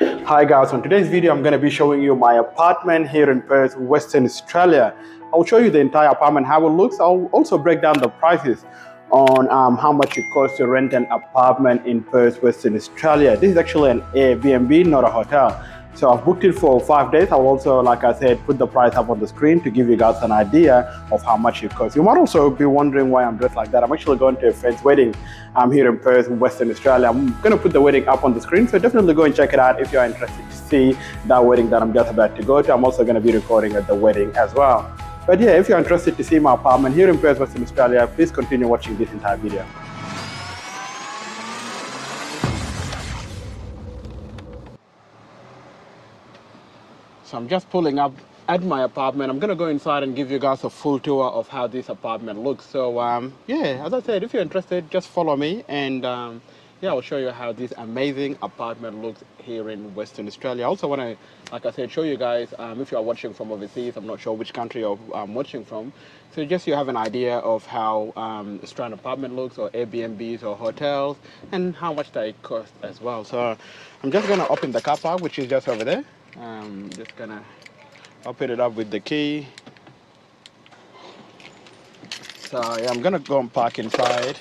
Hi guys, on today's video I'm going to be showing you my apartment here in Perth, Western Australia. I'll show you the entire apartment, how it looks. I'll also break down the prices on how much it costs to rent an apartment in Perth, Western Australia. This is actually an Airbnb, not a hotel. So I've booked it for 5 days. I'll also, like I said, put the price up on the screen to give you guys an idea of how much it costs. You might also be wondering why I'm dressed like that. I'm actually going to a friend's wedding. I'm here in Perth, Western Australia. I'm going to put the wedding up on the screen, so definitely go and check it out if you're interested to see that wedding that I'm just about to go to. I'm also going to be recording at the wedding as well. But yeah, if you're interested to see my apartment here in Perth, Western Australia, please continue watching this entire video. So I'm just pulling up at my apartment. I'm gonna go inside and give you guys a full tour of how this apartment looks. So yeah, as I said, if you're interested, just follow me and yeah, I'll show you how this amazing apartment looks here in Western Australia. I also want to, like I said, show you guys if you are watching from overseas. I'm not sure which country you're watching from. So just you have an idea of how Australian apartment looks, or Airbnbs or hotels, and how much they cost as well. So I'm just gonna open the car park, which is just over there. Just gonna open it up with the key. So yeah, I'm gonna go and park inside.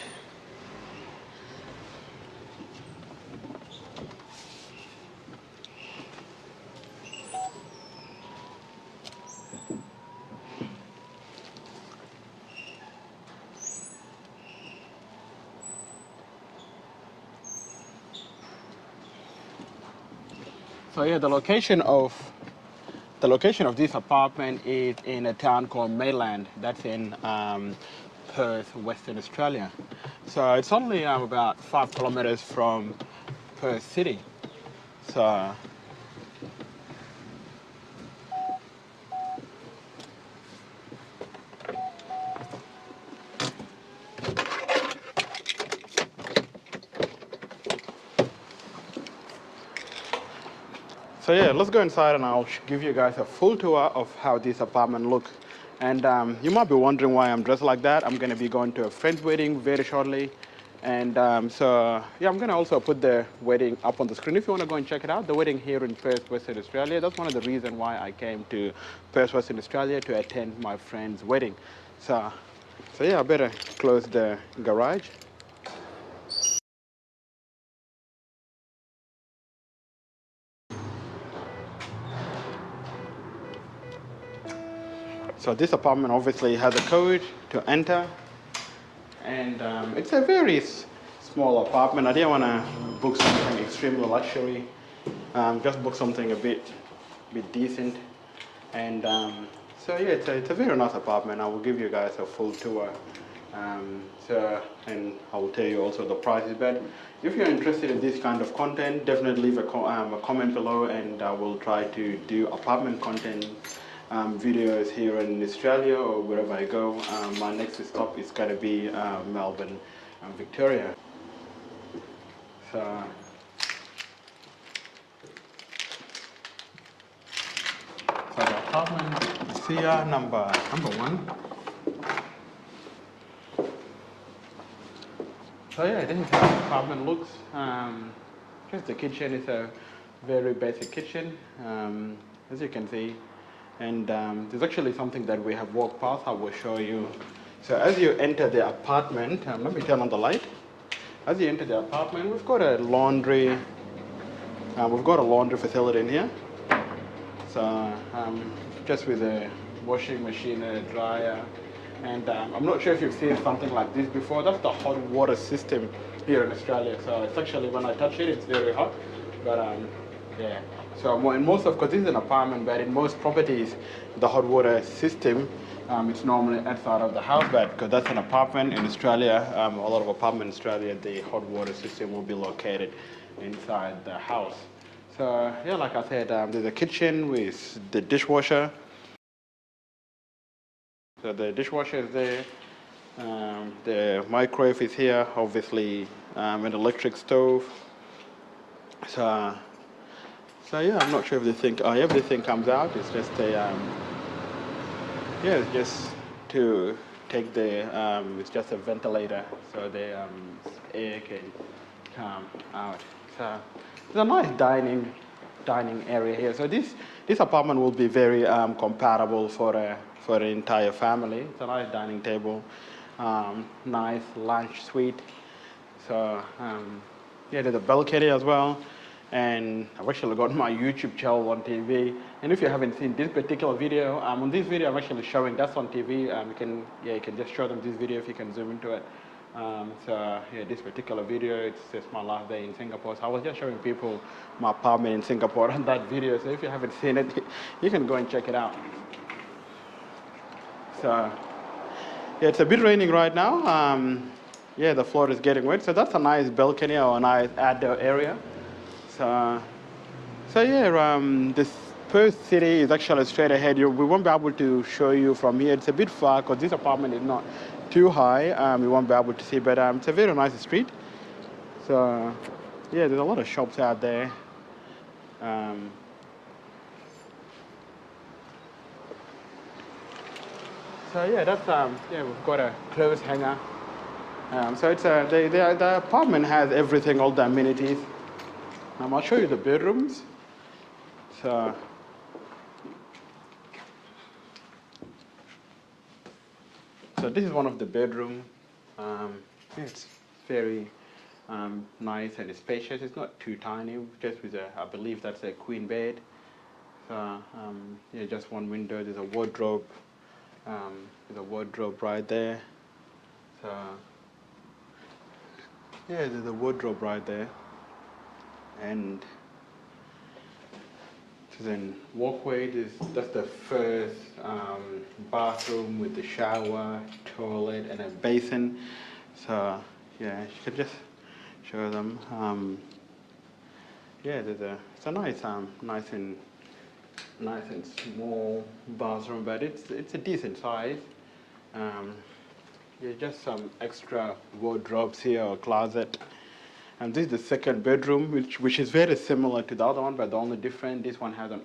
So yeah, the location of this apartment is in a town called Mayland. That's in Perth, Western Australia. So it's only about 5 kilometers from Perth City. So yeah, let's go inside and I'll give you guys a full tour of how this apartment looks. And you might be wondering why I'm dressed like that. I'm going to be going to a friend's wedding very shortly. And so, yeah, I'm going to also put the wedding up on the screen if you want to go and check it out. The wedding here in Perth, Western Australia. That's one of the reasons why I came to Perth, Western Australia to attend my friend's wedding. So yeah, I better close the garage. So this apartment obviously has a code to enter. And it's a very small apartment. I didn't want to book something extremely luxury. Just book something a bit decent. And so yeah, it's a very nice apartment. I will give you guys a full tour. And I will tell you also the prices. But if you're interested in this kind of content, definitely leave a comment below, and I will try to do apartment content videos here in Australia or wherever I go. My next stop is going to be Melbourne, Victoria. So the apartment is here, number one. So yeah, this is how the apartment looks. Just the kitchen is a very basic kitchen, as you can see. And there's actually something that we have walked past. I will show you. So as you enter the apartment, let me turn on the light. As you enter the apartment, we've got a laundry. We've got a laundry facility in here. So just with a washing machine and a dryer. And I'm not sure if you've seen something like this before. That's the hot water system here in Australia. So it's actually, when I touch it, it's very hot. But yeah. So in most of, because this is an apartment, but in most properties, the hot water system, it's normally outside of the house. But because that's an apartment in Australia, a lot of apartments in Australia, the hot water system will be located inside the house. So yeah, like I said, there's a kitchen with the dishwasher. So the dishwasher is there. The microwave is here, obviously an electric stove. So yeah, I'm not sure if everything comes out. It's just a yeah, it's just to take the it's just a ventilator, so the air can come out. So it's a nice dining dining area here. So this apartment will be very compatible for an entire family. It's a nice dining table, nice lunch suite. So yeah, there's a balcony as well. And I've actually got my YouTube channel on TV. And if you haven't seen this particular video, on this video I'm actually showing that's on TV. You can just show them this video if you can zoom into it. So yeah, this particular video, it's just my last day in Singapore. So I was just showing people my apartment in Singapore on that video. So if you haven't seen it, you can go and check it out. So yeah, it's a bit raining right now. Yeah, the floor is getting wet. So that's a nice balcony or a nice outdoor area. So yeah, this Perth city is actually straight ahead. We won't be able to show you from here. It's a bit far because this apartment is not too high. We won't be able to see, but it's a very nice street. So yeah, there's a lot of shops out there. So yeah, that's yeah, we've got a clothes hanger. So it's the apartment has everything, all the amenities. I'll show you the bedrooms. So this is one of the bedroom. It's very nice and spacious. It's not too tiny. Just with I believe that's a queen bed. So yeah, just one window. There's a wardrobe. There's a wardrobe right there. So yeah, there's a wardrobe right there. And then walkway, that's the first bathroom with the shower, toilet, and a basin. So yeah, you could just show them. Yeah, it's a nice and small bathroom, but it's a decent size. Yeah, just some extra wardrobes here or closet. And this is the second bedroom, which is very similar to the other one, but the only difference, this one has an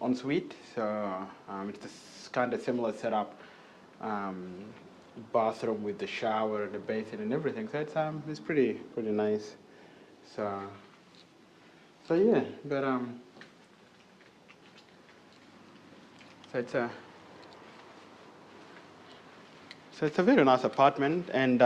ensuite, so it's kind of similar setup, bathroom with the shower, the basin, and everything. So it's pretty nice. So yeah, but so it's a very nice apartment, and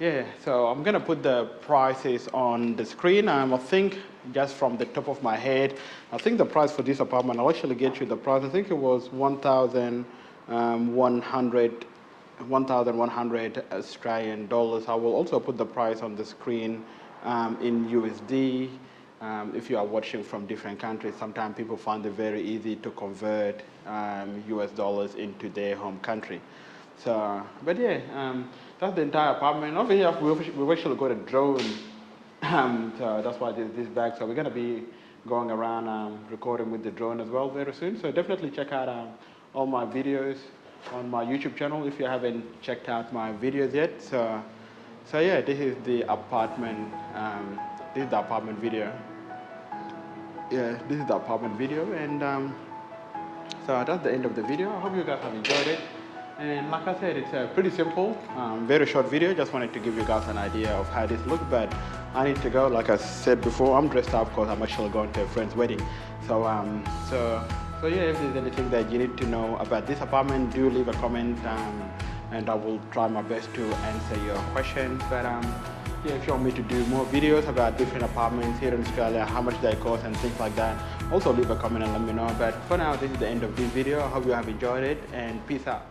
yeah, so I'm gonna put the prices on the screen. I think just from the top of my head, I think the price for this apartment, I'll actually get you the price. I think it was 1,100 Australian dollars. I will also put the price on the screen in USD. If you are watching from different countries, sometimes people find it very easy to convert US dollars into their home country. So, but yeah, that's the entire apartment. Over here, we've actually got a drone. So that's why there's this bag. So we're gonna be going around recording with the drone as well very soon. So definitely check out all my videos on my YouTube channel if you haven't checked out my videos yet. So yeah, this is the apartment. This is the apartment video. Yeah, this is the apartment video, and so that's the end of the video. I hope you guys have enjoyed it. And like I said, it's pretty simple, very short video. Just wanted to give you guys an idea of how this looks, but I need to go. Like I said before, I'm dressed up because I'm actually going to a friend's wedding. So yeah, if there's anything that you need to know about this apartment, do leave a comment, and I will try my best to answer your questions. But yeah, if you want me to do more videos about different apartments here in Australia, how much they cost and things like that, also leave a comment and let me know. But for now, this is the end of this video. I hope you have enjoyed it, and peace out.